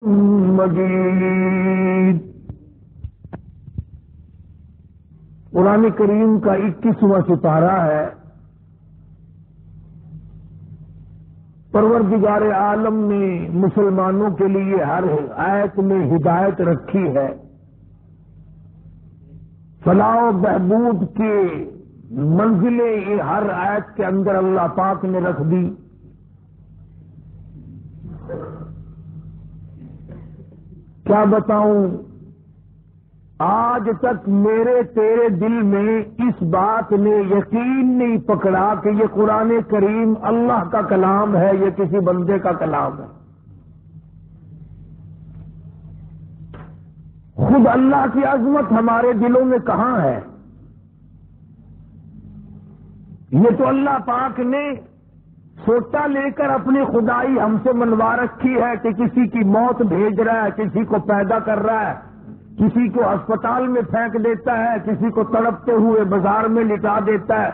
مجید قرآن کریم کا 21واں سپارہ ہے۔ پروردگار عالم نے مسلمانوں کے لیے ہر آیت میں ہدایت رکھی ہے، فلاح و بہبود کے منزلیں یہ ہر آیت کے اندر اللہ پاک نے رکھ دی۔ کیا بتاؤں، آج تک میرے تیرے دل میں اس بات نے یقین نہیں پکڑا کہ یہ قرآن کریم اللہ کا کلام ہے، یہ کسی بندے کا کلام ہے۔ خود اللہ کی عظمت ہمارے دلوں میں کہاں ہے؟ یہ تو اللہ پاک نے سوٹا لے کر اپنی خدائی ہم سے منوا رکھی ہے کہ کسی کی موت بھیج رہا ہے، کسی کو پیدا کر رہا ہے، کسی کو اسپتال میں پھینک دیتا ہے، کسی کو تڑپتے ہوئے بازار میں لٹا دیتا ہے،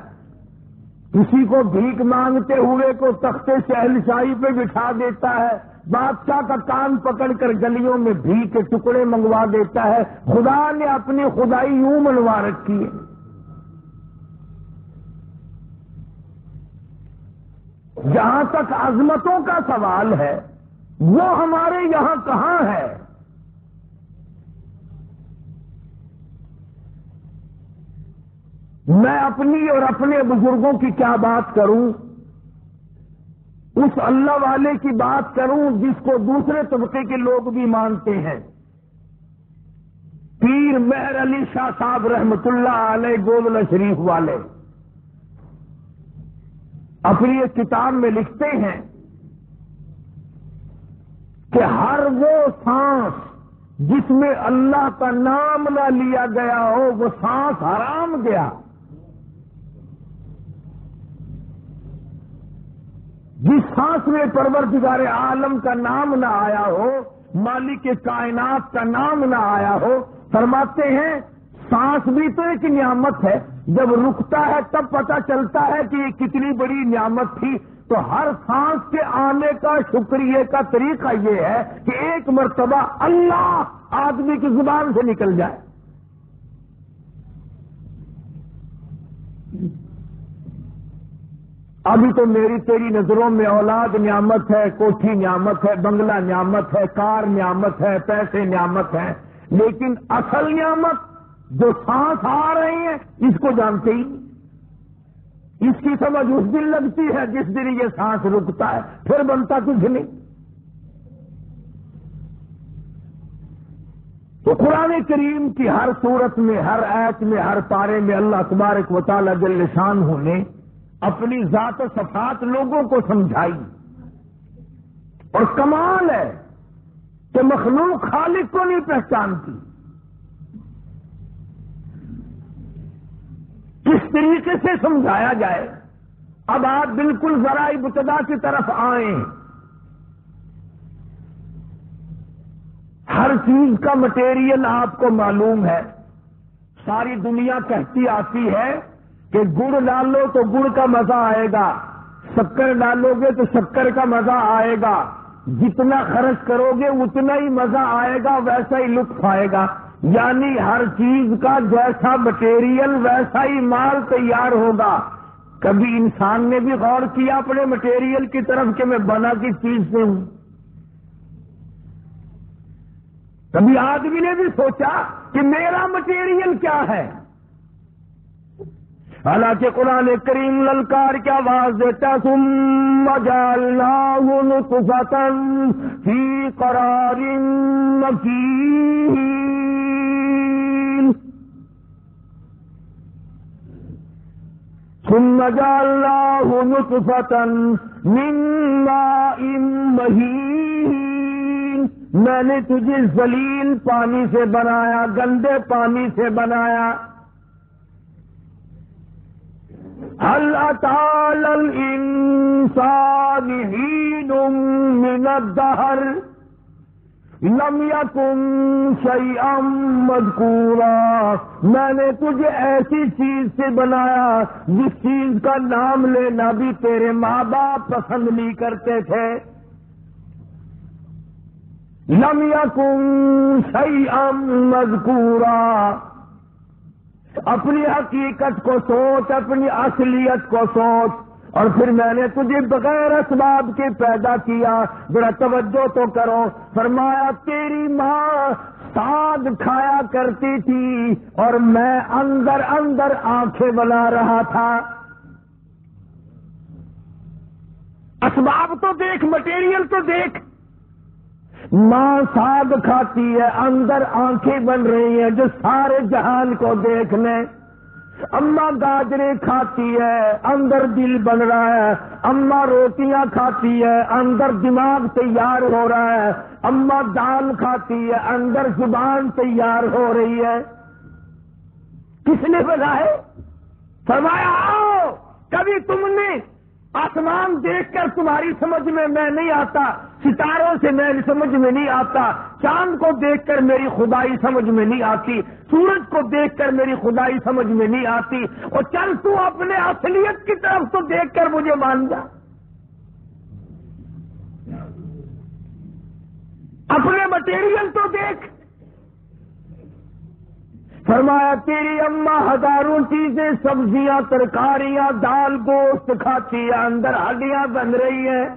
کسی کو بھیک مانگتے ہوئے کو تختے شہنشاہی پہ بٹھا دیتا ہے، بادشاہ کا کان پکڑ کر گلیوں میں بھیک کے ٹکڑے منگوا دیتا ہے۔ خدا نے اپنی خدائی یوں منوا رکھی ہے۔ جہاں تک عظمتوں کا سوال ہے وہ ہمارے یہاں کہاں ہے؟ میں اپنی اور اپنے بزرگوں کی کیا بات کروں، اس اللہ والے کی بات کروں جس کو دوسرے طبقے کے لوگ بھی مانتے ہیں۔ پیر مہر علی شاہ صاحب رحمت اللہ علیہ گولڑا شریف والے اپنی ایک کتاب میں لکھتے ہیں کہ ہر وہ سانس جس میں اللہ کا نام نہ لیا گیا ہو وہ سانس حرام گیا۔ جس سانس میں پروردگار عالم کا نام نہ آیا ہو، مالک کائنات کا نام نہ آیا ہو، فرماتے ہیں سانس بھی تو ایک نعمت ہے، جب رکتا ہے تب پتہ چلتا ہے کہ یہ کتنی بڑی نعمت تھی۔ تو ہر سانس کے آنے کا شکریہ کا طریقہ یہ ہے کہ ایک مرتبہ اللہ آدمی کی زبان سے نکل جائے۔ ابھی تو میری تیری نظروں میں اولاد نعمت ہے، کوٹھی نعمت ہے، بنگلہ نعمت ہے، کار نعمت ہے، پیسے نعمت ہے، لیکن اصل نعمت جو سانس آ رہی ہے اس کو جانتے ہی نہیں۔ اس کی سمجھ اس دن لگتی ہے جس دن یہ سانس رکتا ہے، پھر بنتا کچھ نہیں۔ تو قرآن کریم کی ہر صورت میں، ہر آیت میں، ہر پارے میں اللہ تبارک و تعالی جل شانہ نے اپنی ذات و صفات لوگوں کو سمجھائی۔ اور کمال ہے کہ مخلوق خالق کو نہیں پہچانتی۔ کس طریقے سے سمجھایا جائے؟ اب آپ بالکل ذرا ابتدا کی طرف آئیں۔ ہر چیز کا مٹیریل آپ کو معلوم ہے۔ ساری دنیا کہتی آتی ہے کہ گڑ ڈالو تو گڑ کا مزہ آئے گا، شکر ڈالو گے تو شکر کا مزہ آئے گا، جتنا خرچ کرو گے اتنا ہی مزہ آئے گا، ویسا ہی لطف آئے گا۔ یعنی ہر چیز کا جیسا مٹیریل ویسا ہی مال تیار ہوگا۔ کبھی انسان نے بھی غور کیا اپنے مٹیریل کی طرف کہ میں بنا کس چیز سے ہوں؟ کبھی آدمی نے بھی سوچا کہ میرا مٹیریل کیا ہے؟ حالانکہ قرآن کریم للکار کی آواز دیتا، ثم جعلناہ نطفۃ فی قرار مکین، ثم جعلناہ نطفۃ من ماء مہین، میں نے تجھے ذلیل پانی سے بنایا، گندے پانی سے بنایا۔ هل أتى على الإنسان حين من الدهر لم يكن شيئا مذكورا، میں نے تجھے ایسی چیز سے بنایا جس چیز کا نام لینا بھی تیرے ماں باپ پسند نہیں کرتے تھے۔ لم یکن شیئا مذکورا، اپنی حقیقت کو سوچ، اپنی اصلیت کو سوچ، اور پھر میں نے تجھے بغیر اسباب کے پیدا کیا۔ ذرا توجہ تو کرو، فرمایا تیری ماں ساگ کھایا کرتی تھی اور میں اندر اندر آنکھیں بنا رہا تھا۔ اسباب تو دیکھ، مٹیریل تو دیکھ، ماں ساگ کھاتی ہے، اندر آنکھیں بن رہی ہیں جو سارے جہان کو دیکھ لیں۔ اماں گاجریں کھاتی ہے، اندر دل بن رہا ہے۔ اماں روٹیاں کھاتی ہے، اندر دماغ تیار ہو رہا ہے۔ اماں دال کھاتی ہے، اندر زبان تیار ہو رہی ہے۔ کس نے بنائے؟ فرمایا آؤ، کبھی تم نے آسمان دیکھ کر تمہاری سمجھ میں نہیں آتا، ستاروں سے میں سمجھ میں نہیں آتا، چاند کو دیکھ کر میری خدائی سمجھ میں نہیں آتی، سورج کو دیکھ کر میری خدائی سمجھ میں نہیں آتی، اور چل تو اپنے اصلیت کی طرف تو دیکھ کر مجھے مان جا، اپنے مٹیریل تو دیکھ۔ فرمایا تیری اماں ہزاروں چیزیں، سبزیاں، ترکاریاں، دال، گوشت کھاتی ہے، اندر ہڈیاں بن رہی ہیں،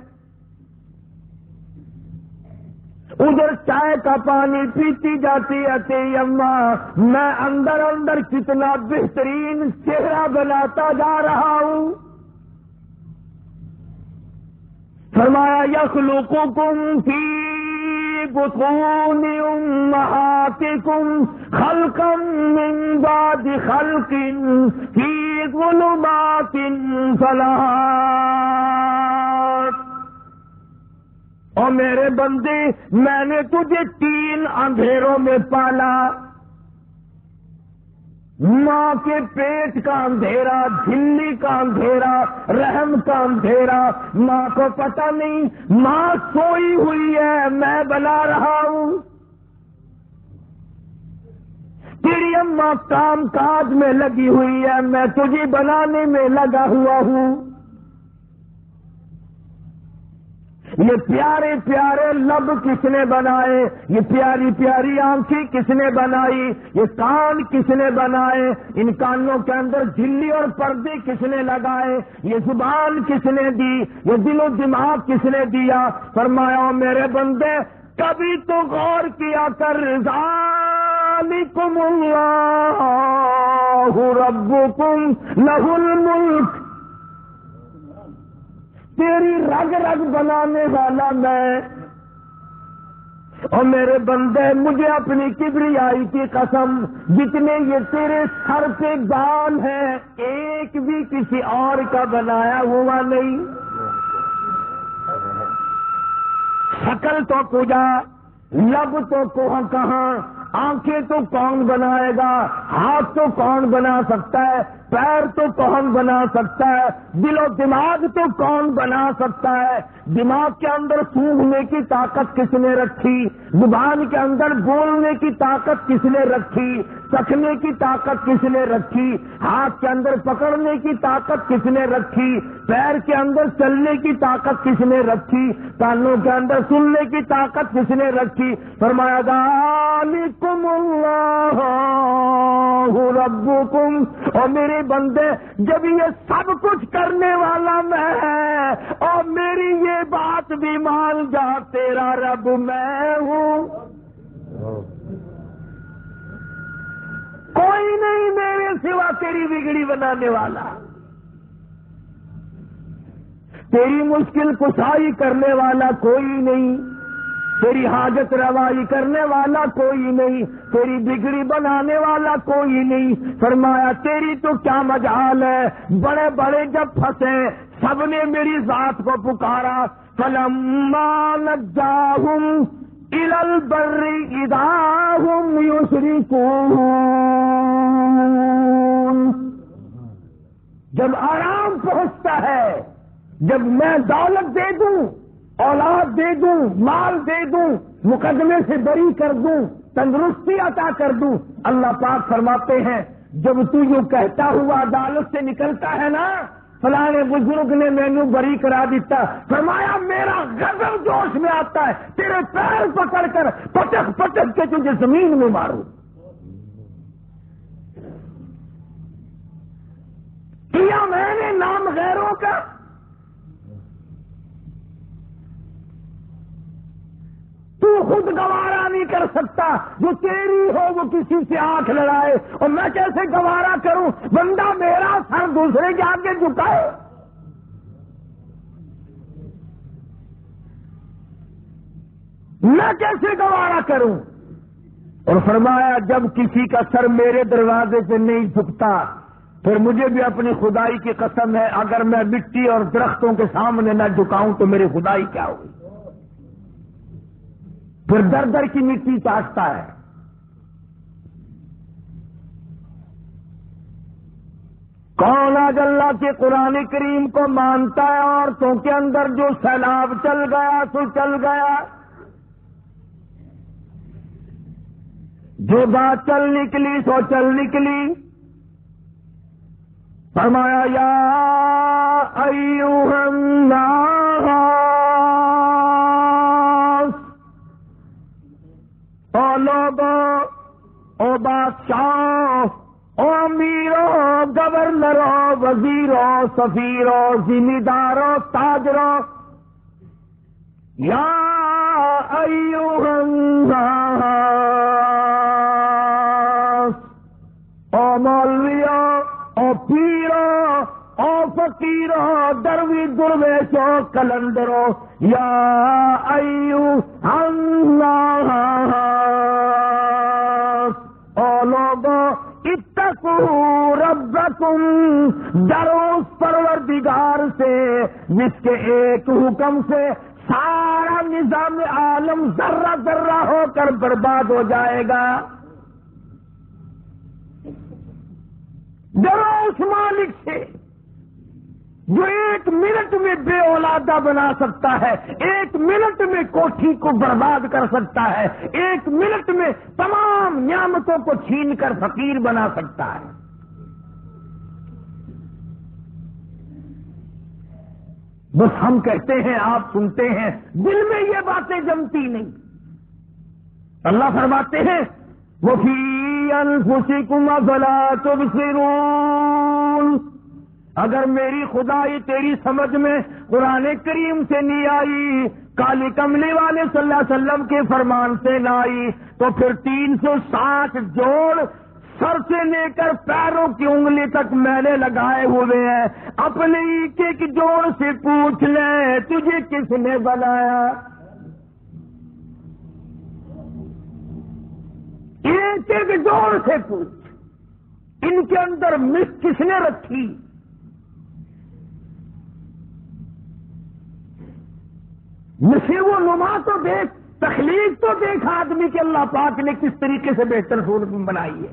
ادھر چائے کا پانی پیتی جاتی ہے تیری اماں، میں اندر اندر کتنا بہترین چہرہ بناتا جا رہا ہوں۔ فرمایا یخلقکم فی بطون امہاتکم خلقا من بعد خلق فی ظلمات ثلاث، اور میرے بندے میں نے تجھے 3 اندھیروں میں پالا، ماں کے پیٹ کا اندھیرا، جھلی کا اندھیرا، رحم کا اندھیرا، ماں کو پتہ نہیں، ماں سوئی ہوئی ہے، میں بنا رہا ہوں۔ تیری اماں کام کاج میں لگی ہوئی ہے، میں تجھے بنانے میں لگا ہوا ہوں۔ یہ پیارے پیارے لب کس نے بنائے؟ یہ پیاری پیاری آنکھیں کس نے بنائی؟ یہ کان کس نے بنائے؟ ان کانوں کے اندر جھلی اور پردے کس نے لگائے؟ یہ زبان کس نے دی؟ یہ دل و دماغ کس نے دیا؟ فرمایا میرے بندے کبھی تو غور کیا کر، ذالکم اللہ ربکم لہ الملک، تیری رگ رگ بنانے والا میں، اور میرے بندے مجھے اپنی کبریائی کی قسم، جتنے یہ تیرے سر پہ بال ہیں ایک بھی کسی اور کا بنایا ہوا نہیں۔ شکل تو کجا، لب تو کہاں، آنکھیں تو کون بنائے گا، ہاتھ تو کون بنا سکتا ہے، پیر تو کون بنا سکتا ہے، دل و دماغ تو کون بنا سکتا ہے؟ دماغ کے اندر سونگھنے کی طاقت کس نے رکھی؟ زبان کے اندر بولنے کی طاقت کس نے رکھی؟ چکھنے کی طاقت کس نے رکھی؟ ہاتھ کے اندر پکڑنے کی طاقت کس نے رکھی؟ پیر کے اندر چلنے کی طاقت کس نے رکھی؟ کانوں کے اندر سننے کی طاقت کس نے رکھی؟ فرمایا ذالکم اللہ ربکم، اور میرے بندے جب یہ سب کچھ کرنے والا میں ہے، اور میری یہ بات بھی مان جا، تیرا رب میں ہوں، کوئی نہیں میرے سوا تیری بگڑی بنانے والا، تیری مشکل کشائی کرنے والا کوئی نہیں، تیری حاجت روائی کرنے والا کوئی نہیں، تیری بگڑی بنانے والا کوئی نہیں۔ فرمایا تیری تو کیا مجال ہے، بڑے بڑے جب پھنسے سب نے میری ذات کو پکارا، فَلَمَّا نَجَّاهُمْ إِلَى الْبَرِّ إِذَا هُمْ يُشْرِكُونَ، جب آرام پہنچتا ہے، جب میں دولت دے دوں، اولاد دے دوں، مال دے دوں، مقدمے سے بری کر دوں، تندرستی عطا کر دوں، اللہ پاک فرماتے ہیں جب تو یوں کہتا ہوا عدالت سے نکلتا ہے نا، فلانے بزرگ نے مینو بری کرا دیتا. فرمایا میرا غضب جوش میں آتا ہے تیرے پیر پکڑ کر پٹک پٹک کے تجھے زمین میں ماروں. کیا میں نے نام غیروں کا. تو خود گوارا نہیں کر سکتا جو تیری ہو وہ کسی سے آنکھ لڑائے, اور میں کیسے گوارا کروں بندہ میرا سر دوسرے کے آگے جھکائے. میں کیسے گوارا کروں. اور فرمایا جب کسی کا سر میرے دروازے سے نہیں جھکتا پھر مجھے بھی اپنی خدائی کی قسم ہے اگر میں مٹی اور درختوں کے سامنے نہ جھکاؤں تو میری خدائی کیا ہوگی. پھر در در کی مٹی چاٹتا ہے. کون آج اللہ کے قرآن کریم کو مانتا ہے عورتوں کے اندر جو سیلاب چل گیا تو چل گیا, جو بات چل نکلی سو چل نکلی. فرمایا یا ایھا الناس, او لوگو, او بادشاہ, او امیرو, گورنرو, وزیرو, سفیرو, ذمہ دارو, تاجرو, یا ایھا الناس, او مولویو, او پیرو, او فقیرو, دروی درویشو, کلندرو, یا ایھا الناس, او لوگو اتقوا ربکم, ڈرو اس پروردگار سے جس کے ایک حکم سے سارا نظام عالم ذرہ ذرہ ہو کر برباد ہو جائے گا. ڈرو اس مالک سے جو ایک منٹ میں بے اولادہ بنا سکتا ہے, ایک منٹ میں کوٹھی کو برباد کر سکتا ہے, ایک منٹ میں تمام نعمتوں کو چھین کر فقیر بنا سکتا ہے. بس ہم کہتے ہیں آپ سنتے ہیں, دل میں یہ باتیں جمتی نہیں. اللہ فرماتے ہیں وَفِي أَنفُسِكُمْ أَفَلَا تُبْصِرُونَ. اگر میری خدائی تیری سمجھ میں قرآن کریم سے نہیں آئی, کالی کملی والے صلی اللہ علیہ وسلم کے فرمان سے نہ آئی, تو پھر 360 جوڑ سر سے لے کر پیروں کی انگلی تک میں نے لگائے ہوئے ہیں. اپنے ایک ایک جوڑ سے پوچھ لے تجھے کس نے بنایا. ایک ایک جوڑ سے پوچھ, ان کے اندر مس کس نے رکھی. نشے و نما تو دیکھ, تخلیق تو دیکھ آدمی کے اللہ پاک نے کس طریقے سے بہتر صورت میں بنائی ہے.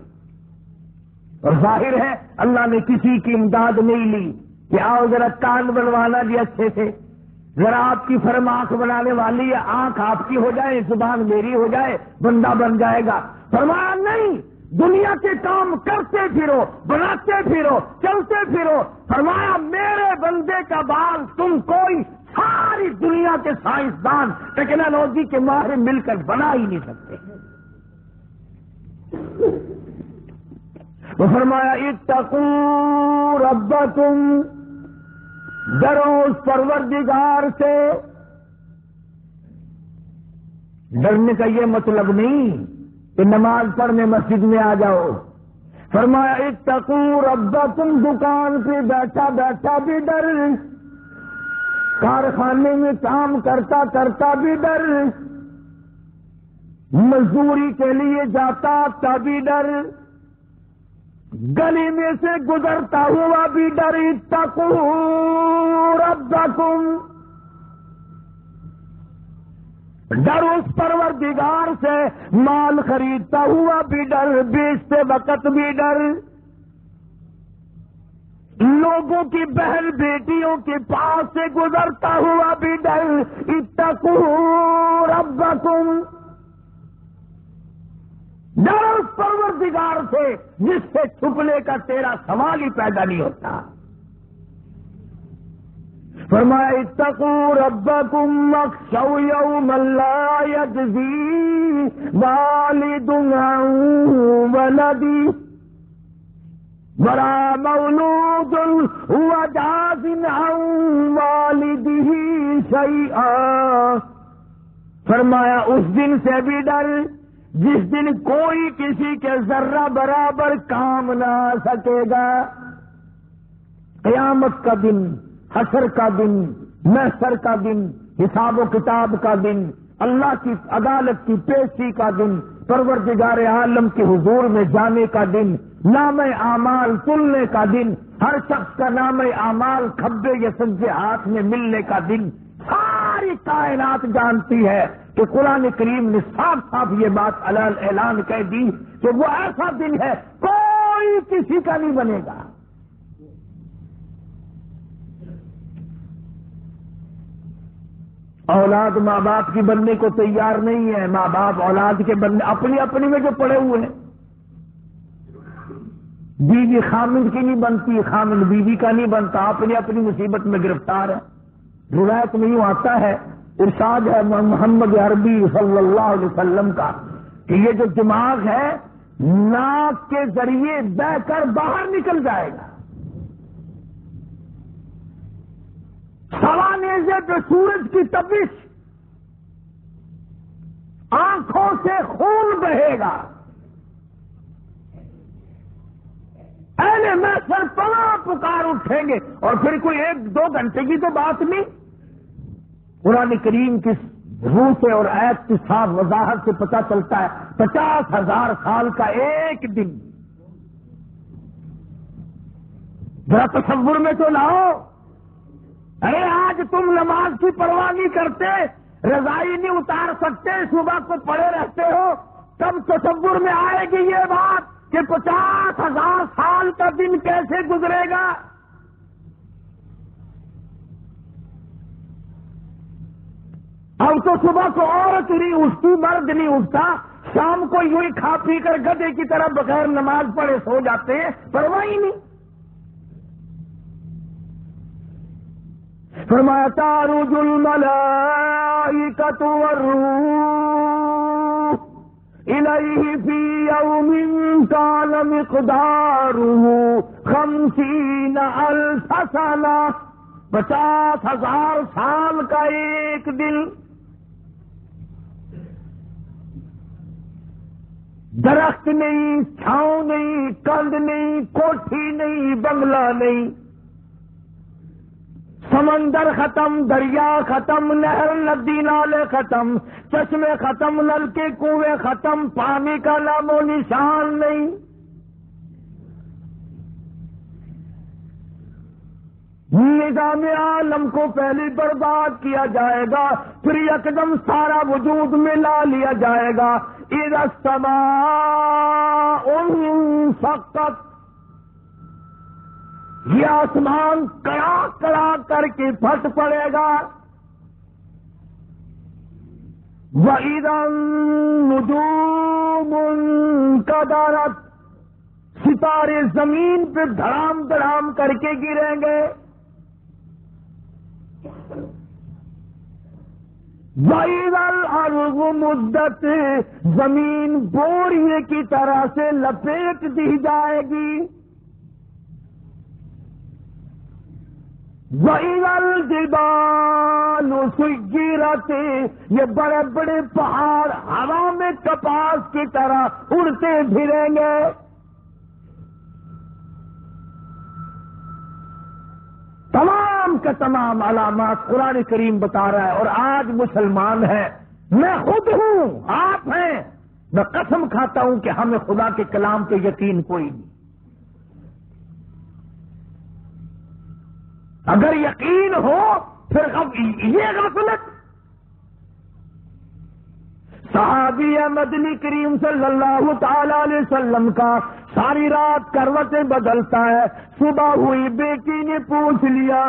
اور ظاہر ہے اللہ نے کسی کی امداد نہیں لی کہ آؤ ذرا کان بنوانا بھی اچھے سے, ذرا آپ کی فرم آنکھ بنانے والی ہے, آنکھ آپ کی ہو جائے, زبان میری ہو جائے, بندہ بن جائے گا. فرمایا نہیں, دنیا کے کام کرتے پھرو, بناتے پھرو, چلتے پھرو. فرمایا میرے بندے کا بال تم کوئی ساری دنیا کے سائنسدان ٹیکنالوجی کے ماہر مل کر بنا ہی نہیں سکتے. وہ فرمایا اتقوا ربکم, ڈرو اس پروردگار سے. ڈرنے کا یہ مطلب نہیں کہ نماز پڑھنے مسجد میں آ جاؤ. فرمایا اتقوا ربکم, دکان پہ بیٹھا بیٹھا بھی ڈر, کارخانے میں کام کرتا کرتا بھی ڈر, مزدوری کے لیے جاتا تبھی ڈر, گلی میں سے گزرتا ہوا بھی ڈر. اتقوا ربکم, ڈر اس پروردگار سے. مال خریدتا ہوا بھی ڈر, بیچتے وقت بھی ڈر, لوگوں کی بہن بیٹیوں کے پاس سے گزرتا ہوا بھی ڈر. اتقوا ربکم, ڈر اس پروردگار سے جس سے چھپنے کا تیرا سوال ہی پیدا نہیں ہوتا. فرمایا اتقوا ربکم واخشوا یوما لا یجزی والد عن ولدہ ولا مولود هو جاز عن والدہ شیئا. فرمایا اس دن سے بھی ڈر جس دن کوئی کسی کے ذرہ برابر کام نہ آ سکے گا. قیامت کا دن، حشر کا دن، محشر کا دن، حساب و کتاب کا دن، اللہ کی عدالت کی پیشی کا دن، پروردگار عالم کے حضور میں جانے کا دن، نام اعمال تلنے کا دن، ہر شخص کا نام اعمال کھبے یا سجے ہاتھ میں ملنے کا دن. ساری کائنات جانتی ہے کہ قرآن کریم نے صاف صاف یہ بات اعلان کہہ دی کہ وہ ایسا دن ہے کوئی کسی کا نہیں بنے گا. اولاد ماں باپ کی بننے کو تیار نہیں ہے، ماں باپ اولاد کے بننے اپنی اپنی میں جو پڑے ہوئے ہیں. بیوی خامد کی نہیں بنتی، خامد بیوی کا نہیں بنتا، اپنی اپنی مصیبت میں گرفتار ہے. روایت میں یوں آتا ہے، ارشاد ہے محمد عربی صلی اللہ علیہ وسلم کا کہ یہ جو دماغ ہے ناک کے ذریعے بہ کر باہر نکل جائے گا. سوا نیزے پہ سورج کی تپش، آنکھوں سے خون بہے گا. اہل محشر پناہ پکار اٹھیں گے اور پھر کوئی 1-2 گھنٹے کی تو بات نہیں. قرآن کریم کی روح سے اور آیت کی صاف وضاحت سے پتہ چلتا ہے 50,000 سال کا ایک دن. ذرا تصور میں تو لاؤ. ارے آج تم نماز کی پرواہ نہیں کرتے، رضائی نہیں اتار سکتے، صبح کو پڑے رہتے ہو، تب تصور میں آئے گی یہ بات کہ 50,000 سال کا دن کیسے گزرے گا. اب تو صبح کو عورت نہیں اٹھتی، مرد نہیں اٹھتا، شام کو یوں ہی کھا پی کر گدھے کی طرح بغیر نماز پڑھے سو جاتے ہیں، پرواہ ہی نہیں. فرمایا تعرج الملائکۃ والروح الیہ فی یوم کان مقدارہ 50,000 سنہ. 50,000 سال کا ایک دن. درخت نہیں، چھاؤں نہیں، کند نہیں، کوٹھی نہیں، بنگلہ نہیں، سمندر ختم، دریا ختم، نہر ندی نالے ختم، چشمے ختم، نل کے کنویں ختم، پانی کا نام و نشان نہیں. نظام عالم کو پہلے برباد کیا جائے گا، پھر یکدم سارا وجود میں لا لیا جائے گا. اذا السماء انشقت، یہ آسمان کڑا کڑا کر کے پھٹ پڑے گا. وَإِذَا النُّجُومُ انْكَدَرَتْ، ستارے زمین پہ دھڑام دھڑام کر کے گریں گے. وَإِذَا الْأَرْضُ مُدَّتْ، زمین بوریے کی طرح سے لپیٹ دی جائے گی. وَإِذَا الْجِبَالُ سُيِّرَتْ، یہ بڑے بڑے پہاڑ ہوا میں کپاس کی طرح اڑتے پھریں گے. تمام کا تمام علامات قرآن کریم بتا رہا ہے. اور آج مسلمان ہے، میں خود ہوں، آپ ہیں، میں قسم کھاتا ہوں کہ ہمیں خدا کے کلام پہ یقین کوئی نہیں. اگر یقین ہو پھر یہ غفلت. صحابی مدنی کریم صلی اللہ تعالی علیہ وسلم کا ساری رات کروٹیں بدلتا ہے. صبح ہوئی بیٹی نے پوچھ لیا،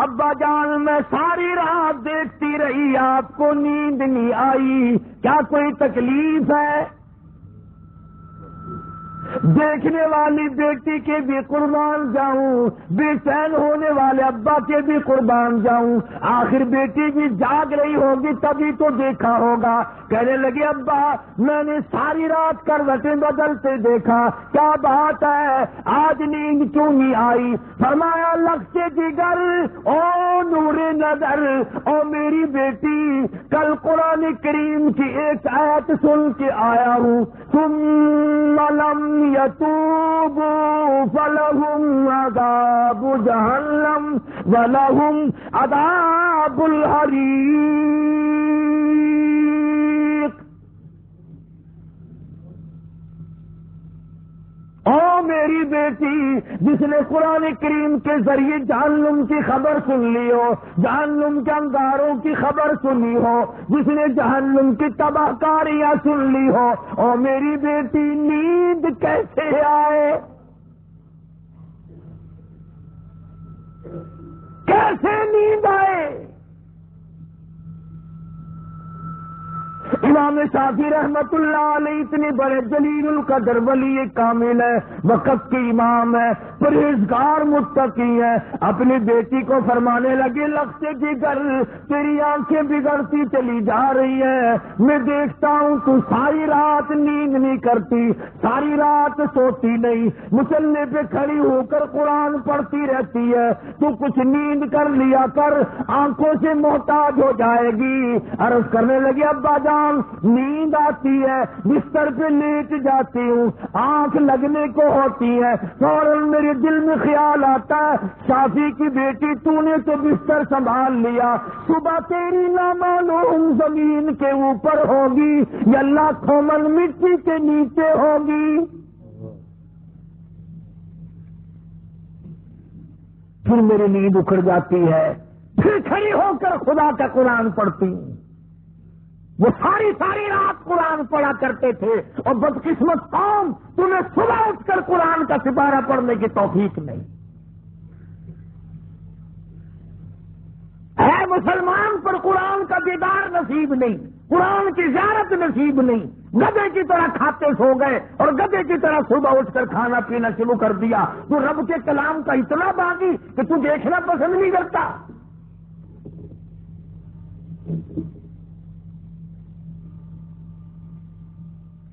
ابا جان میں ساری رات دیکھتی رہی، آپ کو نیند نہیں آئی، کیا کوئی تکلیف ہے؟ دیکھنے والی بیٹی کے بھی قربان جاؤں، بے چین ہونے والے ابا کے بھی قربان جاؤں، آخر بیٹی بھی جاگ رہی ہوگی تبھی تو دیکھا ہوگا۔ کہنے لگے ابا میں نے ساری رات کروٹیں بدلتے دیکھا، کیا بات ہے آج نیند کیوں نہیں آئی؟ فرمایا لگتے جگر او نور نظر، او میری بیٹی کل قرآن کریم کی ایک آیت سن کے آیا ہوں، ثم لم یتوبوا فلہم عذاب جہنم ولہم عذاب الحریق۔ او میری بیٹی جس نے قرآن کریم کے ذریعے جہنم کی خبر سن لی ہو، جہنم کے انگاروں کی خبر سنی ہو، جس نے جہنم کی تباہ کاریاں سن لی ہو، او میری بیٹی نیند کیسے آئے؟ کیسے نیند آئے؟ امام شافعی رحمت اللہ علیہ اتنے بڑے جلیل القدر ولی کامل ہے، وقت کے امام ہے، پرہیزگار متقی ہے، اپنی بیٹی کو فرمانے لگے لگتے جگر تیری آنکھیں بگڑتی چلی جا رہی ہے، میں دیکھتا ہوں تو ساری رات نیند نہیں کرتی، ساری رات سوتی نہیں، مصلے پہ کھڑی ہو کر قرآن پڑھتی رہتی ہے، تو کچھ نیند کر لیا کر، آنکھوں سے محتاج ہو جائے گی۔ عرض کرنے لگے ابا جان نیند آتی ہے، بستر پہ لیٹ جاتی ہوں، آنکھ لگنے کو ہوتی ہے، فوراً میرے دل میں خیال آتا ہے شافی کی بیٹی تو نے تو بستر سنبھال لیا، صبح تیری نامعلوم زمین کے اوپر ہوگی یا لاکھوں من مٹی کے نیچے ہوگی۔ پھر میری نیند اکھڑ جاتی ہے، پھر کھڑی ہو کر خدا کا قرآن پڑھتی ہوں۔ وہ ساری رات قرآن پڑھا کرتے تھے، اور بدقسمت قوم تمہیں صبح اٹھ کر قرآن کا سپارہ پڑھنے کی توفیق نہیں۔ ہے مسلمان پر قرآن کا دیدار نصیب نہیں، قرآن کی زیارت نصیب نہیں، گدھے کی طرح کھاتے سو گئے اور گدھے کی طرح صبح اٹھ کر کھانا پینا شروع کر دیا۔ تو رب کے کلام کا اتنا باغی کہ تو دیکھنا پسند نہیں کرتا۔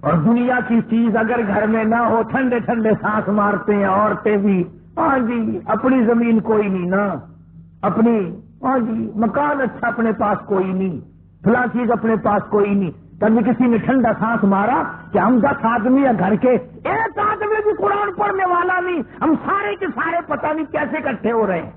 اور دنیا کی چیز اگر گھر میں نہ ہو، ٹھنڈے ٹھنڈے سانس مارتے ہیں عورتیں بھی، ہاں جی اپنی زمین کوئی نہیں نا، اپنی ہاں جی مکان اچھا اپنے پاس کوئی نہیں، فلاں چیز اپنے پاس کوئی نہیں۔ کبھی کسی نے ٹھنڈا سانس مارا کہ ہم 10 آدمی یا گھر کے ایک آدمی بھی قرآن پڑھنے والا نہیں، ہم سارے کے سارے پتہ نہیں کیسے اکٹھے ہو رہے ہیں۔